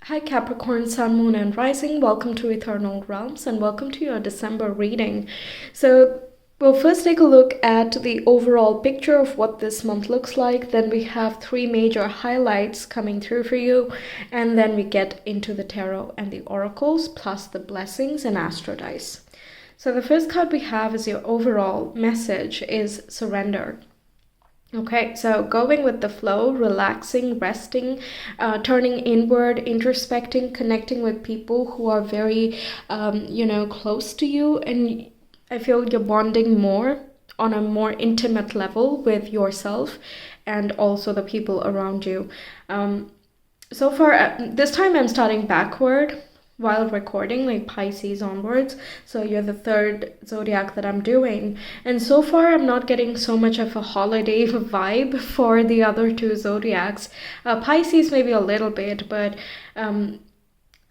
Hi Capricorn, Sun, Moon and Rising. Welcome to Ethernal Realms and welcome to your December reading. So we'll first take a look at the overall picture of what this month looks like. Then we have three major highlights coming through for you. And then we get into the tarot and the oracles plus the blessings and astro dice. So the first card we have as your overall message is surrender. Okay, so going with the flow, relaxing, resting, turning inward, introspecting, connecting with people who are very, close to you. And I feel you're bonding more on a more intimate level with yourself and also the people around you. So far, this time I'm starting backward while recording, like Pisces onwards. So you're the third zodiac that I'm doing. And so far, I'm not getting so much of a holiday vibe for the other two zodiacs. Pisces maybe a little bit, but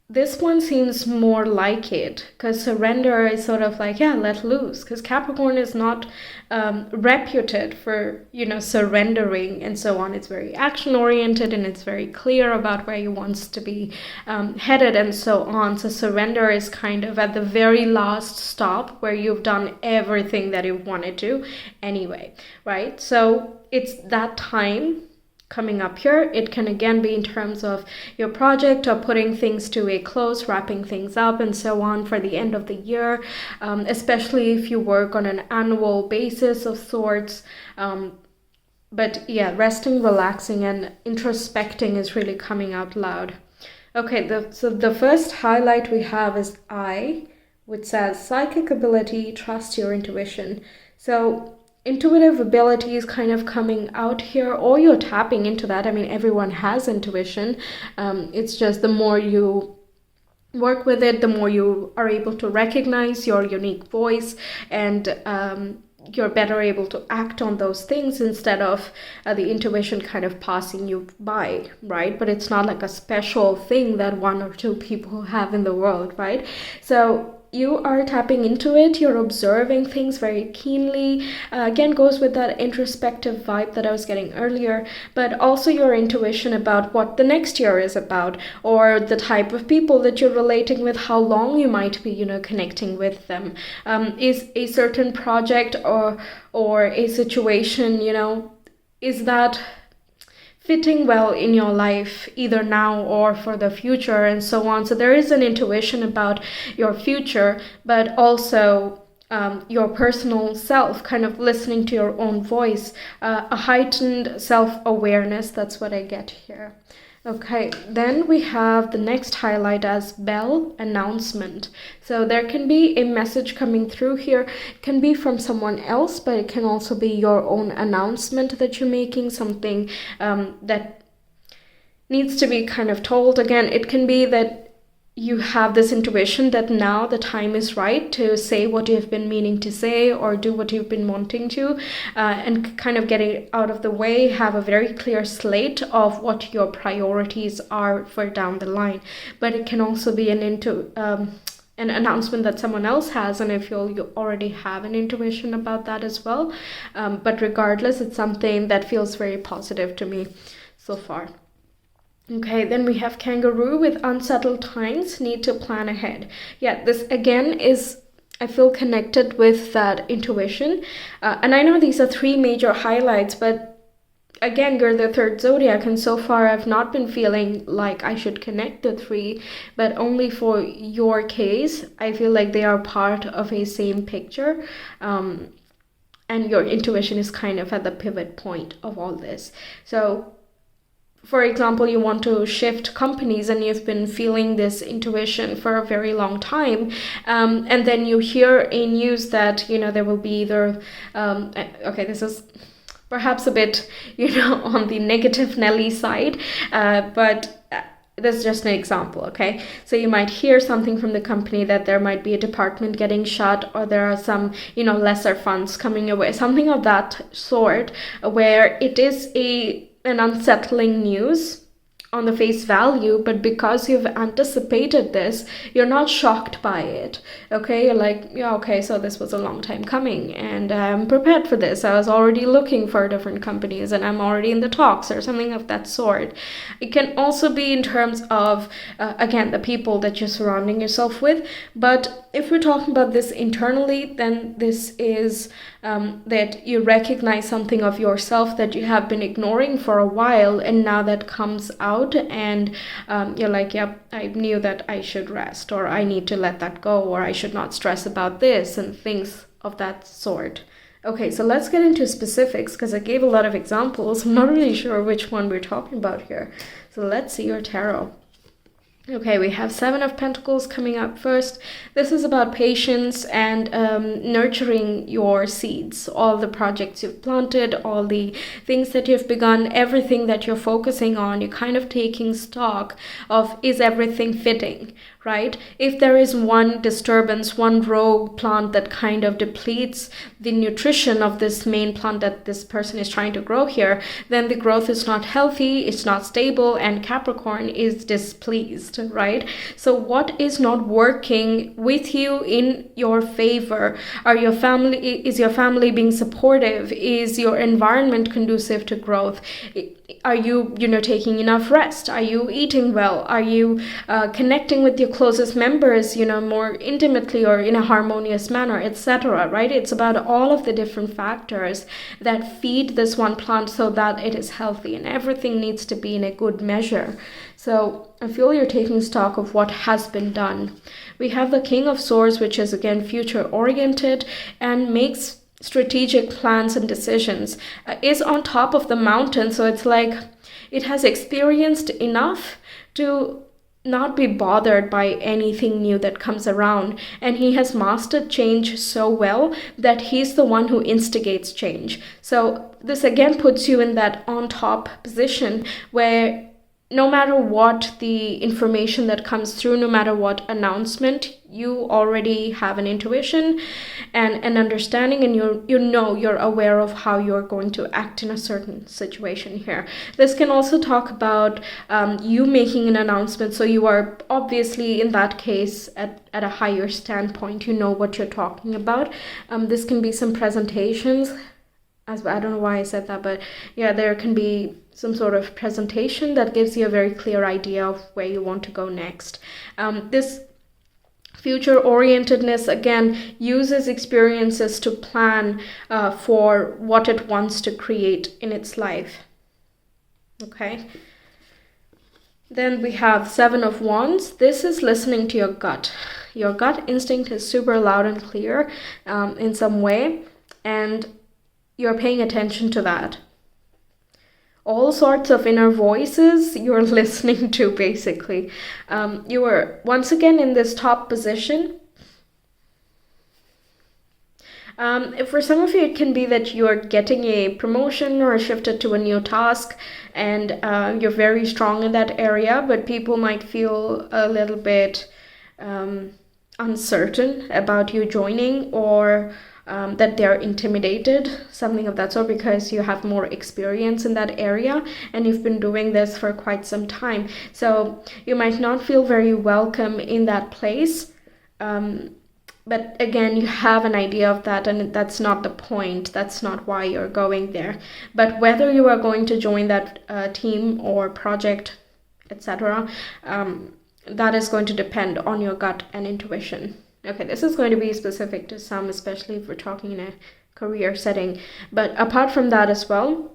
this one seems more like it, because surrender is sort of like, yeah, let loose, because Capricorn is not reputed for, surrendering and so on. It's very action oriented and it's very clear about where he wants to be headed and so on. So surrender is kind of at the very last stop where you've done everything that you wanted to anyway, right? So it's that time coming up here. It can again be in terms of your project or putting things to a close, wrapping things up and so on for the end of the year, especially if you work on an annual basis of sorts. But yeah, resting, relaxing and introspecting is really coming out loud. Okay, so the first highlight we have is I, which says psychic ability, trust your intuition. So intuitive ability is kind of coming out here, or you're tapping into that. I mean, everyone has intuition. It's just the more you work with it, the more you are able to recognize your unique voice, and you're better able to act on those things instead of the intuition kind of passing you by, right? But it's not like a special thing that one or two people have in the world, right? So you are tapping into it, you're observing things very keenly. Again, goes with that introspective vibe that I was getting earlier, but also your intuition about what the next year is about, or the type of people that you're relating with, how long you might be, connecting with them. Is a certain project or a situation, is that fitting well in your life, either now or for the future and so on. So there is an intuition about your future, but also your personal self, kind of listening to your own voice, a heightened self-awareness. That's what I get here. Okay, then we have the next highlight as bell announcement. So there can be a message coming through here. It can be from someone else, but it can also be your own announcement that you're making, something that needs to be kind of told. Again, it can be that you have this intuition that now the time is right to say what you've been meaning to say or do what you've been wanting to, and kind of get it out of the way, have a very clear slate of what your priorities are for down the line. But it can also be an announcement that someone else has, and I feel you already have an intuition about that as well. But regardless, it's something that feels very positive to me so far. Okay, then we have kangaroo with unsettled times, need to plan ahead. Yeah, this again is, I feel, connected with that intuition. And I know these are three major highlights, but again, you're the third zodiac, and so far I've not been feeling like I should connect the three, but only for your case, I feel like they are part of a same picture. And your intuition is kind of at the pivot point of all this. So for example, you want to shift companies and you've been feeling this intuition for a very long time. And then you hear a news that, there will be either, okay, this is perhaps a bit, on the negative Nelly side, but this is just an example, okay? So you might hear something from the company that there might be a department getting shut, or there are some, lesser funds coming away, something of that sort, where it is an unsettling news, on the face value, but because you've anticipated this, you're not shocked by it. Okay, you're like, yeah, okay, so this was a long time coming, and I'm prepared for this. I was already looking for different companies, and I'm already in the talks, or something of that sort. It can also be in terms of, again, the people that you're surrounding yourself with. But if we're talking about this internally, then this is that you recognize something of yourself that you have been ignoring for a while, and now that comes out, and you're like, yep, I knew that I should rest, or I need to let that go, or I should not stress about this, and things of that sort. Okay, so let's get into specifics, because I gave a lot of examples. I'm not really sure which one we're talking about here. So let's see your tarot. Okay, we have Seven of Pentacles coming up first. This is about patience and nurturing your seeds, all the projects you've planted, all the things that you've begun, everything that you're focusing on. You're kind of taking stock of, is everything fitting, right? If there is one disturbance, one rogue plant that kind of depletes the nutrition of this main plant that this person is trying to grow here, then the growth is not healthy, it's not stable, and Capricorn is displeased, right? So what is not working with you in your favor? Is your family being supportive? Is your environment conducive to growth? Are you taking enough rest? Are you eating well? Are you connecting with your closest members, more intimately or in a harmonious manner, etc., right? It's about all of the different factors that feed this one plant so that it is healthy, and everything needs to be in a good measure. So I feel you're taking stock of what has been done. We have the King of Swords, which is again future oriented and makes strategic plans and decisions, is on top of the mountain. So it's like it has experienced enough to not be bothered by anything new that comes around, and he has mastered change so well that he's the one who instigates change. So this again puts you in that on top position where no matter what the information that comes through, no matter what announcement, you already have an intuition and an understanding, and you're aware of how you're going to act in a certain situation here. This can also talk about you making an announcement, so you are obviously in that case at a higher standpoint. You know what you're talking about. This can be some presentations. I don't know why I said that, but yeah, there can be some sort of presentation that gives you a very clear idea of where you want to go next. This future orientedness again uses experiences to plan for what it wants to create in its life. Okay. Then we have Seven of Wands. This is listening to your gut. Your gut instinct is super loud and clear in some way, and you're paying attention to that. All sorts of inner voices you're listening to, basically. You are once again in this top position. For some of you, it can be that you're getting a promotion or shifted to a new task, and you're very strong in that area, but people might feel a little bit uncertain about you joining, or that they're intimidated, something of that sort, because you have more experience in that area and you've been doing this for quite some time. So you might not feel very welcome in that place. But again, you have an idea of that, and that's not the point. That's not why you're going there. But whether you are going to join that team or project, etc., that is going to depend on your gut and intuition. Okay, this is going to be specific to some, especially if we're talking in a career setting. But apart from that as well,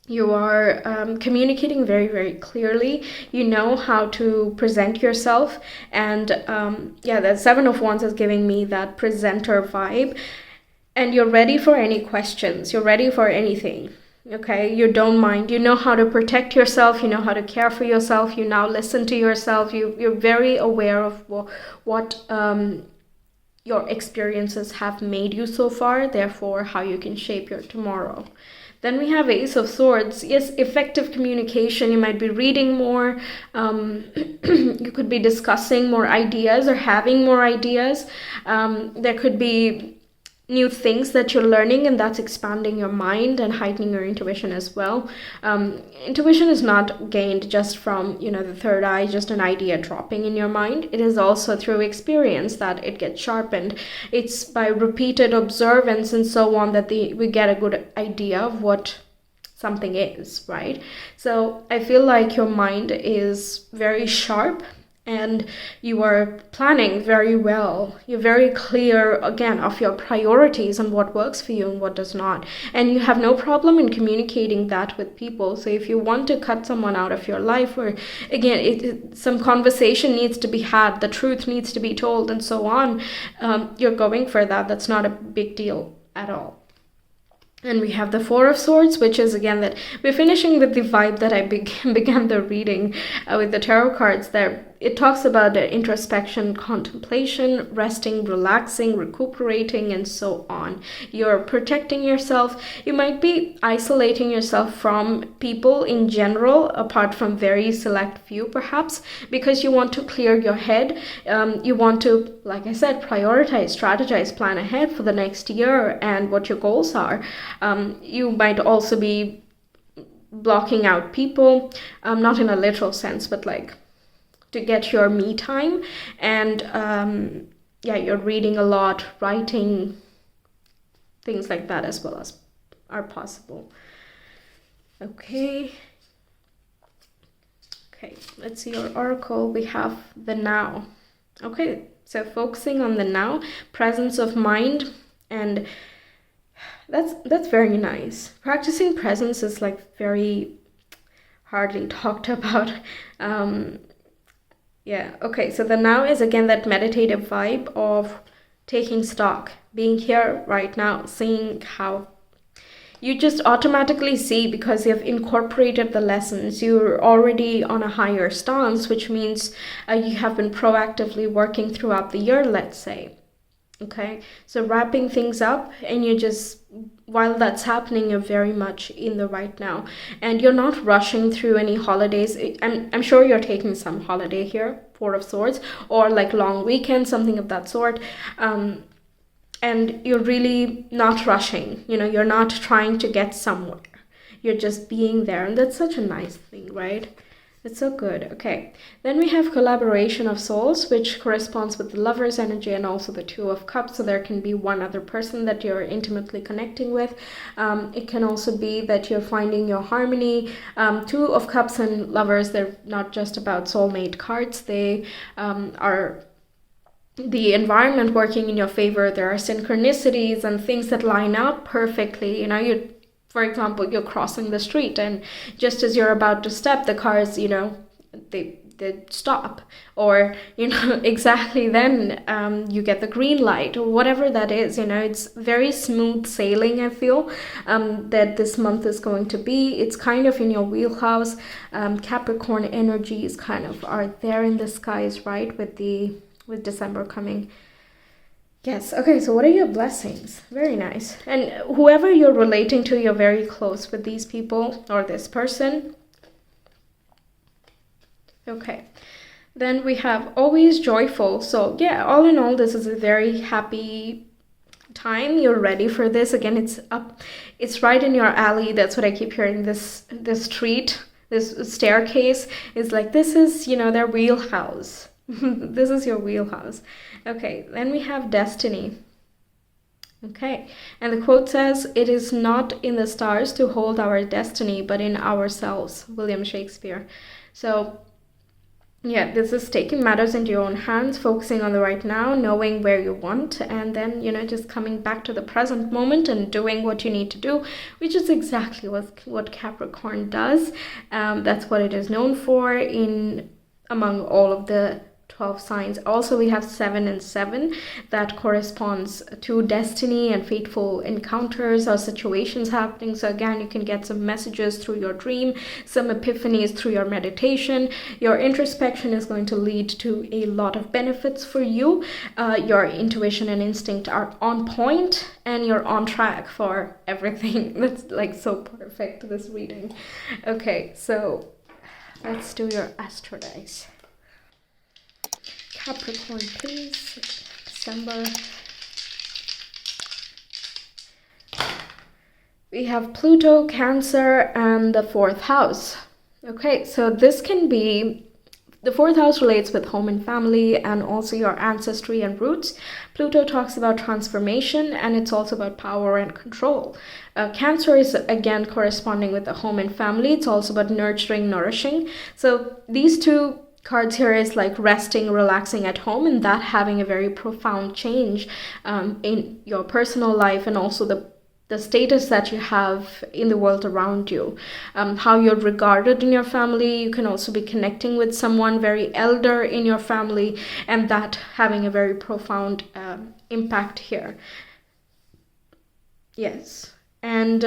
you are communicating very, very clearly. You know how to present yourself. And the Seven of Wands is giving me that presenter vibe. And you're ready for any questions. You're ready for anything. Okay, you don't mind. You know how to protect yourself. You know how to care for yourself. You now listen to yourself. You're very aware of what your experiences have made you so far, therefore how you can shape your tomorrow. Then we have Ace of Swords. Yes, effective communication. You might be reading more. You could be discussing more ideas or having more ideas. There could be new things that you're learning, and that's expanding your mind and heightening your intuition as well. Intuition is not gained just from, the third eye, just an idea dropping in your mind. It is also through experience that it gets sharpened. It's by repeated observance and so on that we get a good idea of what something is, right? So I feel like your mind is very sharp and you are planning very well. You're very clear, again, of your priorities and what works for you and what does not. And you have no problem in communicating that with people. So if you want to cut someone out of your life, or again, some conversation needs to be had, the truth needs to be told and so on, you're going for that. That's not a big deal at all. And we have the Four of Swords, which is, again, that we're finishing with the vibe that I began the reading with the tarot cards there. It talks about introspection, contemplation, resting, relaxing, recuperating, and so on. You're protecting yourself. You might be isolating yourself from people in general, apart from very select few, perhaps, because you want to clear your head. You want to, like I said, prioritize, strategize, plan ahead for the next year and what your goals are. You might also be blocking out people, not in a literal sense, but like to get your me time. And you're reading a lot, writing, things like that as well as are possible. Okay, let's see your oracle. We have the now. Okay, so focusing on the now, presence of mind, and that's very nice. Practicing presence is like very hardly talked about. Okay, so the now is again that meditative vibe of taking stock, being here right now, seeing how you just automatically see, because you've incorporated the lessons. You're already on a higher stance, which means you have been proactively working throughout the year, let's say. Okay, so wrapping things up, and you just, while that's happening, you're very much in the right now, and you're not rushing through any holidays. I'm sure you're taking some holiday here, Four of Swords, or like long weekend, something of that sort. And you're really not rushing, you're not trying to get somewhere. You're just being there, and that's such a nice thing, right? It's so good. Okay, then we have collaboration of souls, which corresponds with the Lover's energy and also the Two of Cups. So there can be one other person that you're intimately connecting with. It can also be that you're finding your harmony. Two of Cups and Lovers, they're not just about soulmate cards. They are the environment working in your favor. There are synchronicities and things that line up perfectly. For example, you're crossing the street, and just as you're about to step, the cars, they stop, or exactly then you get the green light, or whatever that is. It's very smooth sailing. I feel that this month is going to be. It's kind of in your wheelhouse. Capricorn energies kind of are there in the skies, right, with December coming. Yes, okay, so what are your blessings? Very nice. And whoever you're relating to, you're very close with these people or this person. Okay, then we have always joyful. So yeah, all in all, this is a very happy time. You're ready for this. Again, it's right in your alley. That's what I keep hearing. This street, this staircase is like, this is, their wheelhouse. This is your wheelhouse. Okay, then we have destiny. Okay, and the quote says, "It is not in the stars to hold our destiny, but in ourselves." William Shakespeare. So yeah, this is taking matters into your own hands, focusing on the right now, knowing where you want, and then, just coming back to the present moment and doing what you need to do, which is exactly what Capricorn does. That's what it is known for among all of the 12 signs. Also, we have 7 and 7 that corresponds to destiny and fateful encounters or situations happening. So again, you can get some messages through your dream, some epiphanies through your meditation. Your introspection is going to lead to a lot of benefits for you. Your intuition and instinct are on point, and you're on track for everything. That's like so perfect, this reading. Okay, so let's do your astro dice. Capricorn, please. December. We have Pluto, Cancer, and the fourth house. Okay, so this can be, the fourth house relates with home and family and also your ancestry and roots. Pluto talks about transformation, and it's also about power and control. Cancer is again corresponding with the home and family. It's also about nurturing, nourishing. So these two cards here is like resting, relaxing at home, and that having a very profound change in your personal life, and also the status that you have in the world around you, how you're regarded in your family. You can also be connecting with someone very elder in your family, and that having a very profound impact here. Yes, and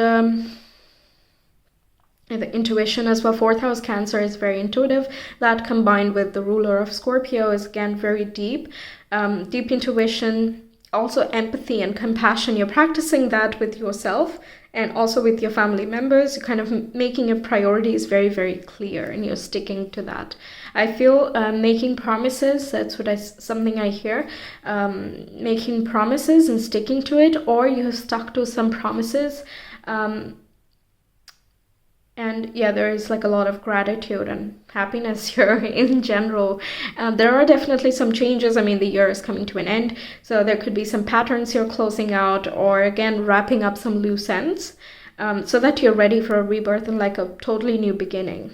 the intuition as well. Fourth house Cancer is very intuitive. That combined with the ruler of Scorpio is again very deep, deep intuition. Also empathy and compassion. You're practicing that with yourself and also with your family members. You're kind of making your priorities very, very clear, and you're sticking to that. I feel making promises, that's what something I hear, making promises and sticking to it, or you have stuck to some promises. And yeah, there is like a lot of gratitude and happiness here in general. There are definitely some changes. I mean, the year is coming to an end, so there could be some patterns you're closing out, or again, wrapping up some loose ends, so that you're ready for a rebirth and like a totally new beginning.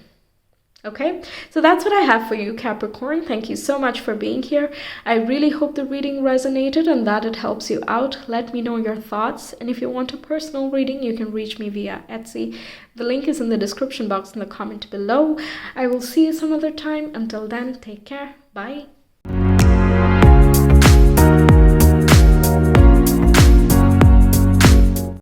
Okay, so that's what I have for you, Capricorn. Thank you so much for being here. I really hope the reading resonated and that it helps you out. Let me know your thoughts. And if you want a personal reading, you can reach me via Etsy. The link is in the description box in the comment below. I will see you some other time. Until then, take care. Bye.